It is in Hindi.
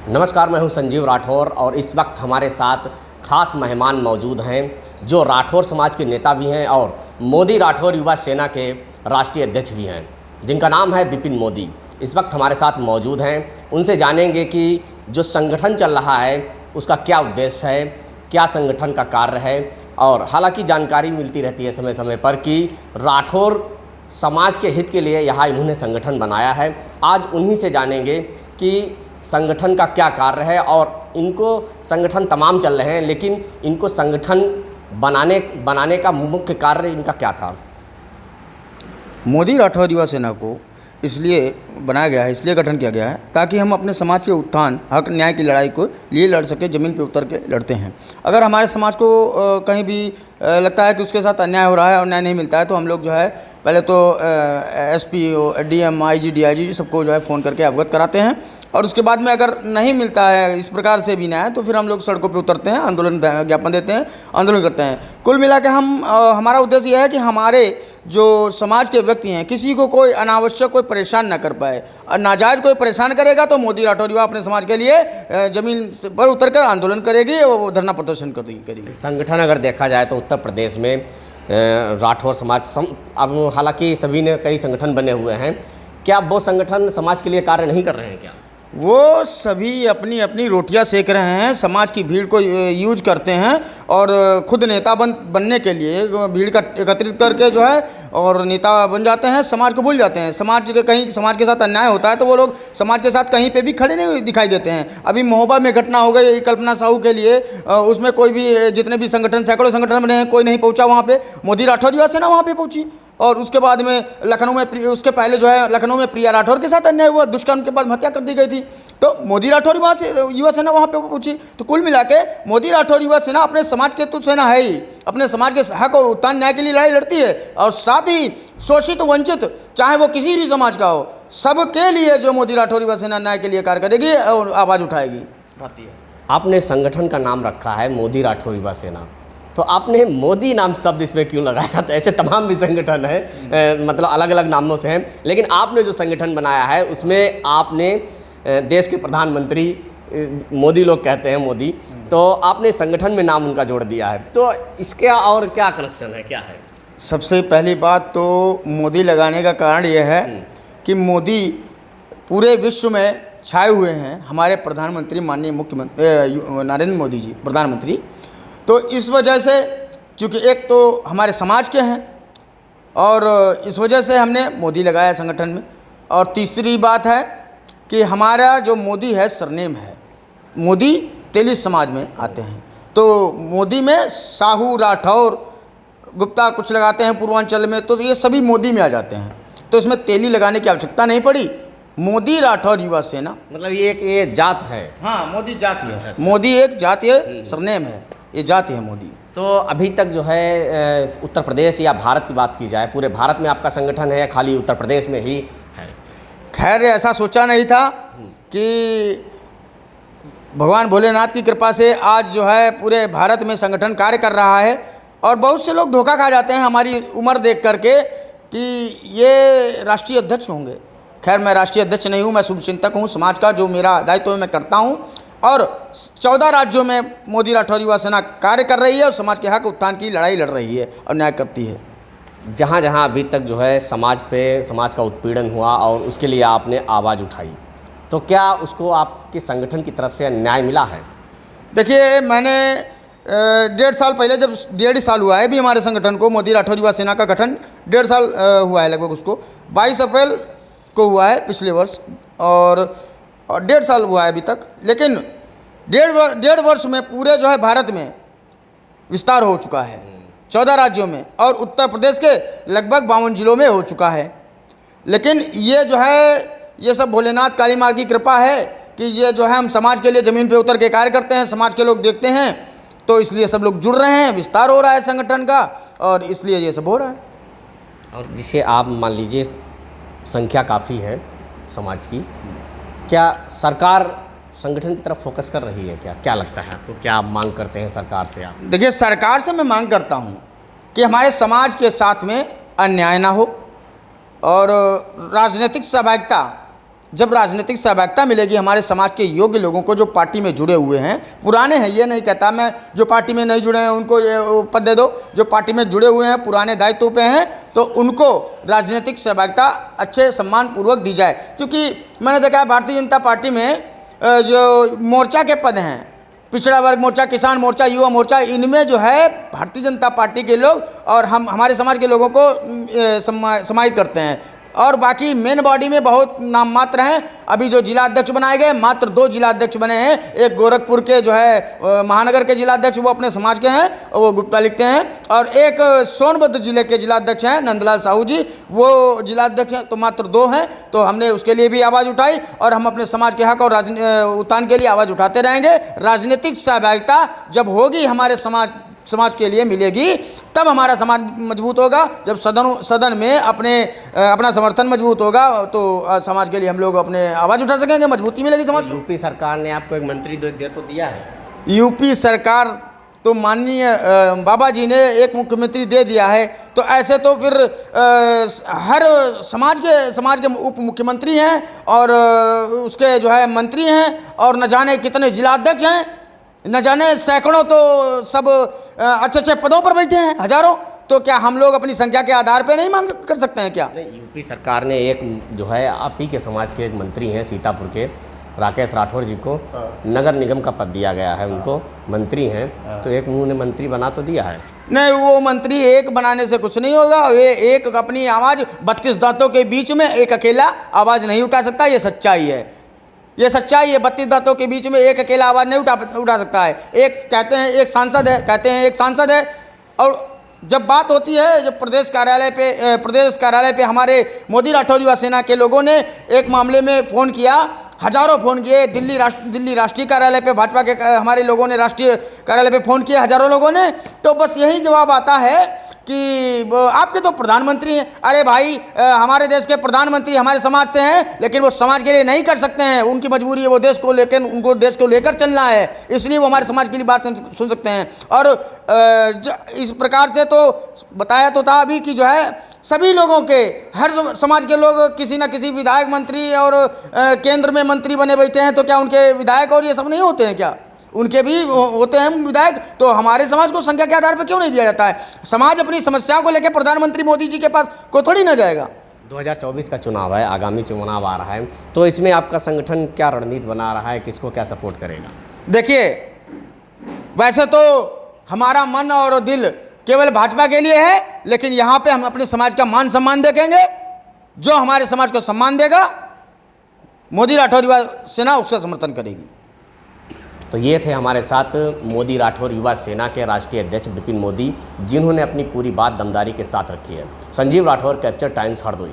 नमस्कार, मैं हूं संजीव राठौर और इस वक्त हमारे साथ खास मेहमान मौजूद हैं जो राठौर समाज के नेता भी हैं और मोदी राठौर युवा सेना के राष्ट्रीय अध्यक्ष भी हैं, जिनका नाम है विपिन मोदी। इस वक्त हमारे साथ मौजूद हैं। उनसे जानेंगे कि जो संगठन चल रहा है उसका क्या उद्देश्य है, क्या संगठन का कार्य है। और हालांकि जानकारी मिलती रहती है समय समय पर कि राठौर समाज के हित के लिए यहाँ इन्होंने संगठन बनाया है। आज उन्हीं से जानेंगे कि संगठन का क्या कार्य है और इनको संगठन तमाम चल रहे हैं, लेकिन इनको संगठन बनाने का मुख्य कार्य इनका क्या था। मोदी राठौर युवा सेना को इसलिए बनाया गया है, इसलिए गठन किया गया है ताकि हम अपने समाज के उत्थान, हक, न्याय की लड़ाई को लिए लड़ सके। ज़मीन पे उतर के लड़ते हैं। अगर हमारे समाज को कहीं भी लगता है कि उसके साथ अन्याय हो रहा है और न्याय नहीं मिलता है तो हम लोग जो है पहले तो एसपी, डीएम, आईजी, डीआईजी सबको जो है फ़ोन करके अवगत कराते हैं और उसके बाद में अगर नहीं मिलता है इस प्रकार से भी न्याय तो फिर हम लोग सड़कों पे उतरते हैं, आंदोलन ज्ञापन देते हैं, आंदोलन करते हैं। कुल मिला के हमारा उद्देश्य यह है कि हमारे जो समाज के व्यक्ति हैं किसी को कोई अनावश्यक कोई परेशान ना कर पाए। और नाजायज़ कोई परेशान करेगा तो मोदी राठौर युवा अपने समाज के लिए ज़मीन पर उतरकर आंदोलन करेगी और धरना प्रदर्शन करेगी। संगठन अगर देखा जाए तो उत्तर प्रदेश में राठौर समाज अब हालांकि सभी ने कई संगठन बने हुए हैं, क्या वो संगठन समाज के लिए कार्य नहीं कर रहे हैं क्या? वो सभी अपनी अपनी रोटियां सेक रहे हैं, समाज की भीड़ को यूज करते हैं और खुद नेता बनने के लिए भीड़ का एकत्रित करके जो है और नेता बन जाते हैं, समाज को भूल जाते हैं। कहीं समाज के साथ अन्याय होता है तो वो लोग समाज के साथ कहीं पे भी खड़े नहीं दिखाई देते हैं। अभी महोबा में घटना हो गई कल्पना साहू के लिए, उसमें कोई भी जितने भी संगठन, सैकड़ों संगठन बने हैं, कोई नहीं पहुँचा वहाँ पर। मोदी राठौर युवा सेना वहाँ पर पहुँची और उसके बाद में लखनऊ में उसके पहले जो है लखनऊ में प्रिया राठौर के साथ अन्याय हुआ, दुष्कर्म के बाद हत्या कर दी गई थी। तो मोदी राठौर युवा सेना वहाँ पे पहुंची। तो कुल मिला के मोदी राठौर युवा सेना अपने समाज के तो सेना है ही, अपने समाज के हक और उत्थान न्याय के लिए लड़ाई लड़ती है और साथ ही शोषित वंचित चाहे वो किसी भी समाज का हो, सबके लिए जो मोदी राठौर युवा सेना न्याय के लिए कार्य करेगी और आवाज़ उठाएगी। आपने संगठन का नाम रखा है मोदी राठौर युवा सेना, तो आपने मोदी नाम शब्द इसमें क्यों लगाया? तो ऐसे तमाम भी संगठन है, मतलब अलग अलग नामों से हैं, लेकिन आपने जो संगठन बनाया है उसमें आपने देश के प्रधानमंत्री, मोदी लोग कहते हैं मोदी, तो आपने संगठन में नाम उनका जोड़ दिया है, तो इसका और क्या कनेक्शन है, क्या है? सबसे पहली बात तो मोदी लगाने का कारण यह है कि मोदी पूरे विश्व में छाए हुए हैं। हमारे प्रधानमंत्री माननीय मुख्यमंत्री नरेंद्र मोदी जी प्रधानमंत्री, तो इस वजह से चूँकि एक तो हमारे समाज के हैं और इस वजह से हमने मोदी लगाया संगठन में। और तीसरी बात है कि हमारा जो मोदी है सरनेम है, मोदी तेली समाज में आते हैं, तो मोदी में साहू, राठौर, गुप्ता कुछ लगाते हैं पूर्वांचल में, तो ये सभी मोदी में आ जाते हैं। तो इसमें तेली लगाने की आवश्यकता नहीं पड़ी। मोदी राठौर युवा सेना मतलब ये जात है। हाँ, मोदी जाति है। मोदी एक जातीय सरनेम है, ये जाति है मोदी। तो अभी तक जो है उत्तर प्रदेश या भारत की बात की जाए, पूरे भारत में आपका संगठन है या खाली उत्तर प्रदेश में ही है? खैर ऐसा सोचा नहीं था कि भगवान भोलेनाथ की कृपा से आज जो है पूरे भारत में संगठन कार्य कर रहा है। और बहुत से लोग धोखा खा जाते हैं हमारी उम्र देख करके कि ये राष्ट्रीय अध्यक्ष होंगे। खैर मैं राष्ट्रीय अध्यक्ष नहीं हूँ, मैं शुभचिंतक हूँ समाज का, जो मेरा दायित्व मैं करता हूँ। और 14 राज्यों में मोदी राठौर युवा सेना कार्य कर रही है और समाज के हक उत्थान की लड़ाई लड़ रही है और न्याय करती है। जहाँ जहाँ अभी तक जो है समाज का उत्पीड़न हुआ और उसके लिए आपने आवाज़ उठाई, तो क्या उसको आपके संगठन की तरफ से न्याय मिला है? देखिए, मैंने 1.5 साल पहले, जब 1.5 साल हुआ है भी हमारे संगठन को, मोदी राठौर युवा सेना का गठन 1.5 साल हुआ है लगभग, उसको 22 अप्रैल को हुआ है पिछले वर्ष, और 1.5 साल हुआ है अभी तक। लेकिन 1.5 वर्ष में पूरे जो है भारत में विस्तार हो चुका है, 14 राज्यों में, और उत्तर प्रदेश के लगभग 52 जिलों में हो चुका है। लेकिन ये जो है ये सब भोलेनाथ काली माँ की कृपा है कि ये जो है हम समाज के लिए ज़मीन पे उतर के कार्य करते हैं, समाज के लोग देखते हैं, तो इसलिए सब लोग जुड़ रहे हैं, विस्तार हो रहा है संगठन का, और इसलिए ये सब हो रहा है। और जिसे आप मान लीजिए संख्या काफ़ी है समाज की, क्या सरकार संगठन की तरफ फोकस कर रही है? क्या लगता है आपको, क्या आप मांग करते हैं सरकार से आप? देखिए, सरकार से मैं मांग करता हूँ कि हमारे समाज के साथ में अन्याय ना हो और राजनीतिक सहभागिता जब राजनीतिक सहभागिता मिलेगी हमारे समाज के योग्य लोगों को जो पार्टी में जुड़े हुए हैं, पुराने हैं, ये नहीं कहता मैं जो पार्टी में नहीं जुड़े हैं उनको ये पद दे दो, जो पार्टी में जुड़े हुए हैं पुराने दायित्व पे हैं तो उनको राजनीतिक सहभागिता अच्छे सम्मानपूर्वक दी जाए। क्योंकि मैंने देखा है भारतीय जनता पार्टी में जो मोर्चा के पद हैं, पिछड़ा वर्ग मोर्चा, किसान मोर्चा, युवा मोर्चा, इनमें जो है भारतीय जनता पार्टी के लोग और हम हमारे समाज के लोगों को समाहित करते हैं और बाकी मेन बॉडी में बहुत नाम मात्र हैं। अभी जो जिला अध्यक्ष बनाए गए मात्र 2 जिला अध्यक्ष बने हैं, एक गोरखपुर के जो है महानगर के जिला अध्यक्ष वो अपने समाज के हैं, वो गुप्ता लिखते हैं, और एक सोनभद्र जिले के जिला अध्यक्ष हैं नंदलाल साहू जी, वो जिला अध्यक्ष हैं। तो मात्र 2 हैं, तो हमने उसके लिए भी आवाज़ उठाई और हम अपने समाज के हक और उत्थान के लिए आवाज़ उठाते रहेंगे। राजनीतिक सहभागिता जब होगी हमारे समाज के लिए मिलेगी तब हमारा समाज मजबूत होगा। जब सदन में अपना समर्थन मजबूत होगा तो समाज के लिए हम लोग अपने आवाज़ उठा सकेंगे, मजबूती मिलेगी समाज को। यूपी सरकार ने आपको एक मंत्री दे तो दिया है। यूपी सरकार तो माननीय बाबा जी ने एक मुख्यमंत्री दे दिया है, तो ऐसे तो फिर हर समाज के उप मुख्यमंत्री हैं और उसके जो है मंत्री हैं और न जाने कितने जिलाध्यक्ष हैं, न जाने सैकड़ों तो सब अच्छे पदों पर बैठे हैं, हजारों। तो क्या हम लोग अपनी संख्या के आधार पर नहीं मांग कर सकते हैं क्या? यूपी सरकार ने एक जो है आप ही के समाज के एक मंत्री हैं सीतापुर के राकेश राठौर जी को नगर निगम का पद दिया गया है, उनको मंत्री हैं, तो एक उन्होंने मंत्री बना तो दिया है। नहीं, वो मंत्री एक बनाने से कुछ नहीं होगा। वे एक अपनी आवाज़ 32 दांतों के बीच में एक अकेला आवाज़ नहीं उठा सकता, ये सच्चाई है, ये सच्चाई है। 32 दांतों के बीच में एक अकेला आवाज़ नहीं उठा सकता है। एक कहते हैं एक सांसद है, कहते हैं एक सांसद है, और जब बात होती है जब प्रदेश कार्यालय पे हमारे मोदी राठौर युवा सेना के लोगों ने एक मामले में फ़ोन किया, हजारों फ़ोन किए, दिल्ली राष्ट्रीय कार्यालय पे भाजपा के हमारे लोगों ने राष्ट्रीय कार्यालय पे फ़ोन किए हजारों लोगों ने, तो बस यही जवाब आता है कि आपके तो प्रधानमंत्री हैं। अरे भाई, हमारे देश के प्रधानमंत्री हमारे समाज से हैं, लेकिन वो समाज के लिए नहीं कर सकते हैं, उनकी मजबूरी है, वो उनको देश को लेकर चलना है, इसलिए वो हमारे समाज के लिए बात सुन सकते हैं। और इस प्रकार से तो बताया तो था अभी कि जो है सभी लोगों के, हर समाज के लोग किसी न किसी विधायक, मंत्री और केंद्र में मंत्री बने बैठे हैं, तो क्या उनके विधायक और ये सब नहीं होते हैं क्या? उनके भी होते हैं विधायक। तो हमारे समाज को संख्या के आधार पर क्यों नहीं दिया जाता है? समाज अपनी समस्याओं को लेकर प्रधानमंत्री मोदी जी के पास को थोड़ी ना जाएगा। 2024 का चुनाव है, आगामी चुनाव आ रहा है, तो इसमें आपका संगठन क्या रणनीति बना रहा है, किसको क्या सपोर्ट करेगा? देखिए, वैसे तो हमारा मन और दिल केवल भाजपा के लिए है, लेकिन यहाँ पे हम अपने समाज का मान सम्मान देखेंगे। जो हमारे समाज को सम्मान देगा मोदी राठौर युवा सेना उसका समर्थन करेगी। तो ये थे हमारे साथ मोदी राठौर युवा सेना के राष्ट्रीय अध्यक्ष विपिन मोदी, जिन्होंने अपनी पूरी बात दमदारी के साथ रखी है। Sanjeev Rathore, capture times, Hardoi.